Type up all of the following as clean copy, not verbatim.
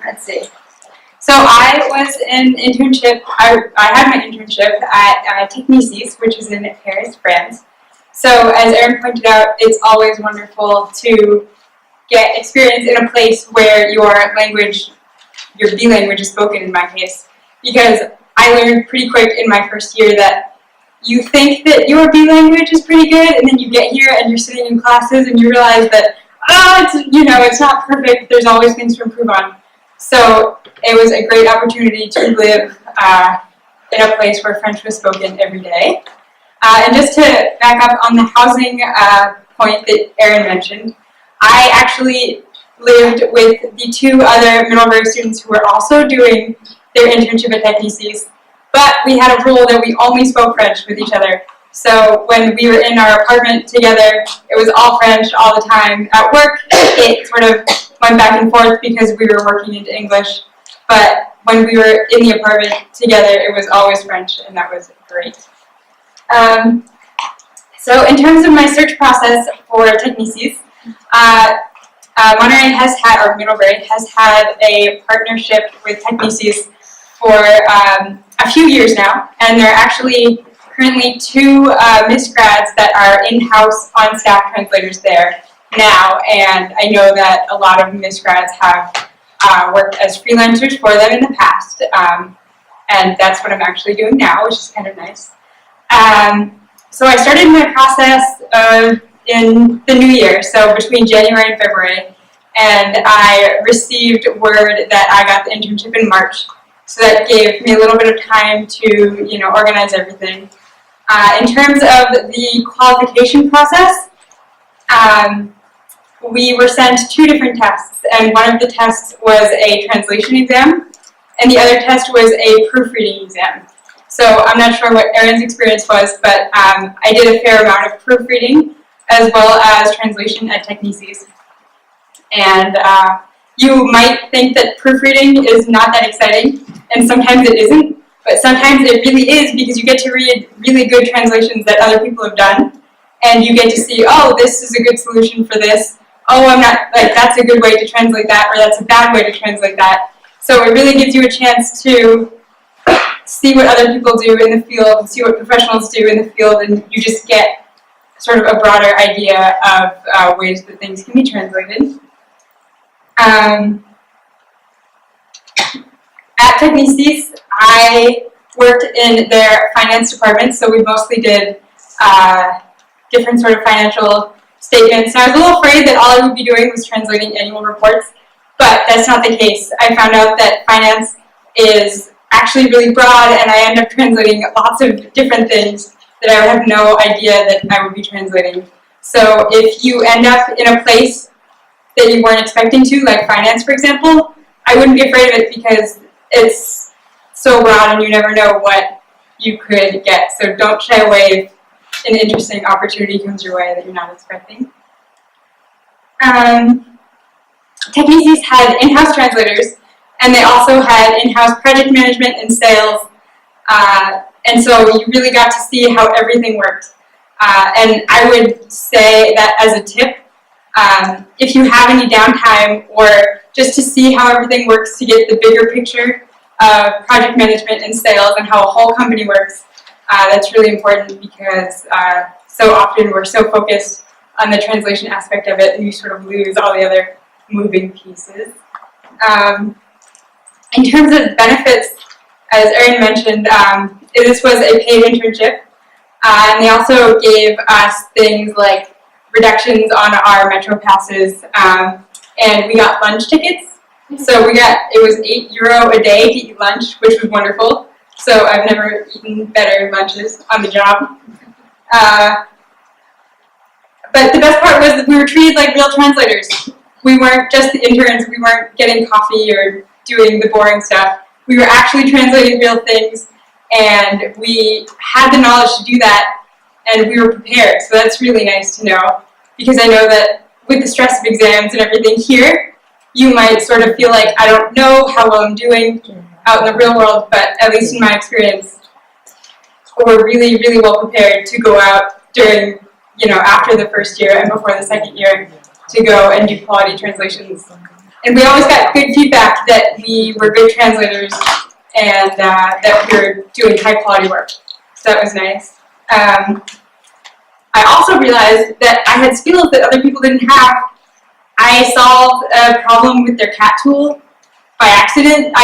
Let's see. So I was in internship, I had my internship at MIIS, which is in Paris, France. So as Erin pointed out, it's always wonderful to get experience in a place where your language, your B language is spoken in my case. Because I learned pretty quick in my first year that you think that your B language is pretty good, and then you get here and you're sitting in classes and you realize that, it's not perfect, there's always things to improve on. So it was a great opportunity to live in a place where French was spoken every day. And just to back up on the housing point that Erin mentioned, I actually lived with the two other Middlebury students who were also doing their internship at MIIS, but we had a rule that we only spoke French with each other. So when we were in our apartment together, it was all French all the time. At work, it sort of went back and forth because we were working into English. But when we were in the apartment together, it was always French, and that was great. So in terms of my search process for MIIS, Middlebury has had a partnership with MIIS for a few years now, and there are actually currently two MIIS grads that are in-house on-staff translators there now, and I know that a lot of MIIS grads have worked as freelancers for them in the past, and that's what I'm actually doing now, which is kind of nice. So I started my process in the new year, so between January and February, and I received word that I got the internship in March, so that gave me a little bit of time to, organize everything. In terms of the qualification process, we were sent two different tests, and one of the tests was a translation exam, and the other test was a proofreading exam. So I'm not sure what Erin's experience was, but I did a fair amount of proofreading as well as translation at MIIS. And you might think that proofreading is not that exciting, and sometimes it isn't, but sometimes it really is because you get to read really good translations that other people have done, and you get to see, oh, this is a good solution for this. Oh, that's a good way to translate that, or that's a bad way to translate that. So it really gives you a chance to see what other people do in the field, see what professionals do in the field, and you just get sort of a broader idea of ways that things can be translated. At MIIS, I worked in their finance department, so we mostly did different sort of financial statements. And I was a little afraid that all I would be doing was translating annual reports, but that's not the case. I found out that finance is actually really broad, and I end up translating lots of different things that I would have no idea that I would be translating. So if you end up in a place that you weren't expecting to, like finance, for example, I wouldn't be afraid of it because it's so broad and you never know what you could get. So don't shy away if an interesting opportunity comes your way that you're not expecting. MIIS had in-house translators, and they also had in-house project management and sales, and so you really got to see how everything worked. And I would say that as a tip, if you have any downtime or just to see how everything works to get the bigger picture of project management and sales and how a whole company works, that's really important because so often we're so focused on the translation aspect of it and you sort of lose all the other moving pieces. In terms of benefits, as Erin mentioned, this was a paid internship, and they also gave us things like reductions on our Metro passes, and we got lunch tickets. So it was €8 a day to eat lunch, which was wonderful. So I've never eaten better lunches on the job. But the best part was that we were treated like real translators. We weren't just the interns, we weren't getting coffee or doing the boring stuff. We were actually translating real things, and we had the knowledge to do that, and we were prepared. So that's really nice to know, because I know that with the stress of exams and everything here, you might sort of feel like, I don't know how well I'm doing out in the real world, but at least in my experience, we're really, really well prepared to go out during, after the first year and before the second year to go and do quality translations And we always got good feedback that we were good translators and that we were doing high quality work. So that was nice. I also realized that I had skills that other people didn't have. I solved a problem with their cat tool by accident.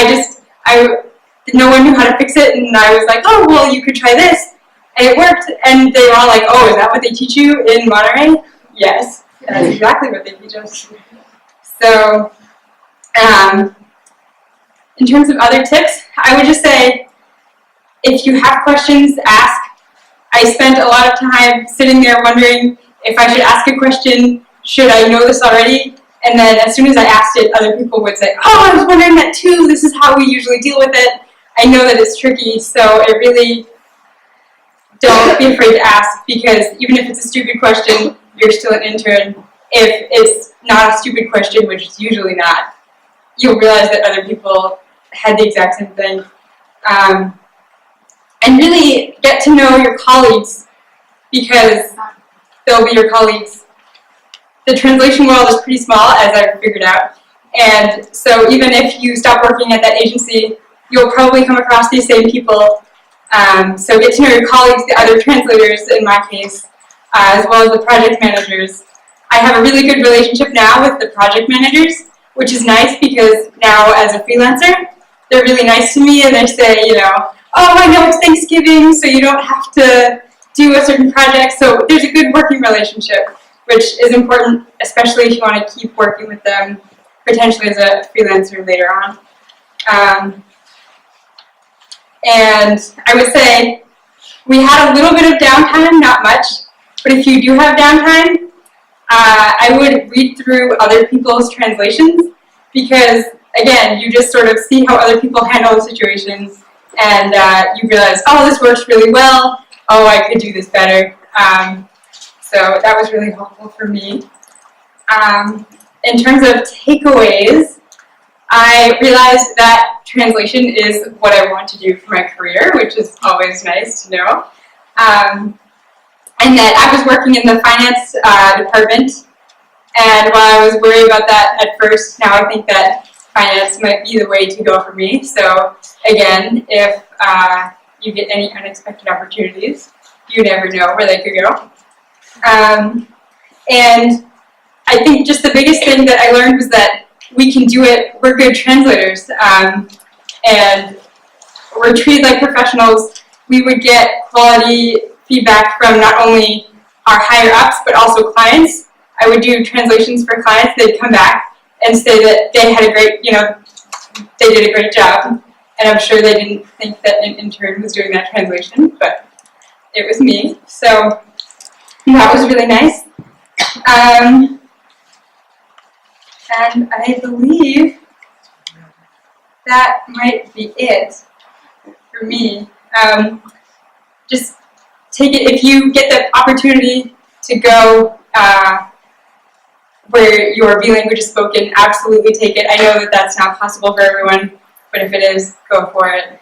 No one knew how to fix it, and I was like, oh, well, you could try this. And it worked, and they were all like, oh, is that what they teach you in Monterey? Yes, that's exactly what they teach us. So, in terms of other tips, I would just say, if you have questions, ask. I spent a lot of time sitting there wondering if I should ask a question, should I know this already? And then as soon as I asked it, other people would say, oh, I was wondering that too, this is how we usually deal with it. I know that it's tricky, so it really, don't be afraid to ask, because even if it's a stupid question, you're still an intern. If it's not a stupid question, which it's usually not, you'll realize that other people had the exact same thing. And really get to know your colleagues, because they'll be your colleagues. The translation world is pretty small, as I've figured out, and so even if you stop working at that agency, you'll probably come across these same people. So get to know your colleagues, the other translators in my case, as well as the project managers. I have a really good relationship now with the project managers, which is nice because now as a freelancer, they're really nice to me, and they say, you know, oh, I know it's Thanksgiving, so you don't have to do a certain project. So there's a good working relationship, which is important, especially if you want to keep working with them potentially as a freelancer later on. And I would say we had a little bit of downtime, not much, but if you do have downtime, I would read through other people's translations, because again, you just sort of see how other people handle the situations, and you realize, oh, this works really well, oh, I could do this better. So that was really helpful for me. In terms of takeaways, I realized that translation is what I want to do for my career, which is always nice to know. And that I was working in the finance department, and while I was worried about that at first, now I think that finance might be the way to go for me. So again, if you get any unexpected opportunities, you never know where they could go. And I think just the biggest thing that I learned was that we can do it, we're good translators, and we're treated like professionals. We would get quality feedback from not only our higher ups, but also clients. I would do translations for clients, they'd come back and say that they had a great, they did a great job. And I'm sure they didn't think that an intern was doing that translation, but it was me. So that was really nice. And I believe that might be it for me. Just take it, if you get the opportunity to go where your B language is spoken, absolutely take it. I know that that's not possible for everyone, but if it is, go for it.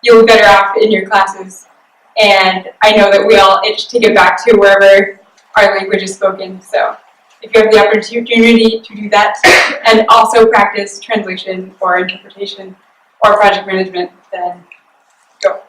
You'll be better off in your classes. And I know that we all itch to get back to wherever our language is spoken. So if you have the opportunity to do that and also practice translation or interpretation or project management, then go.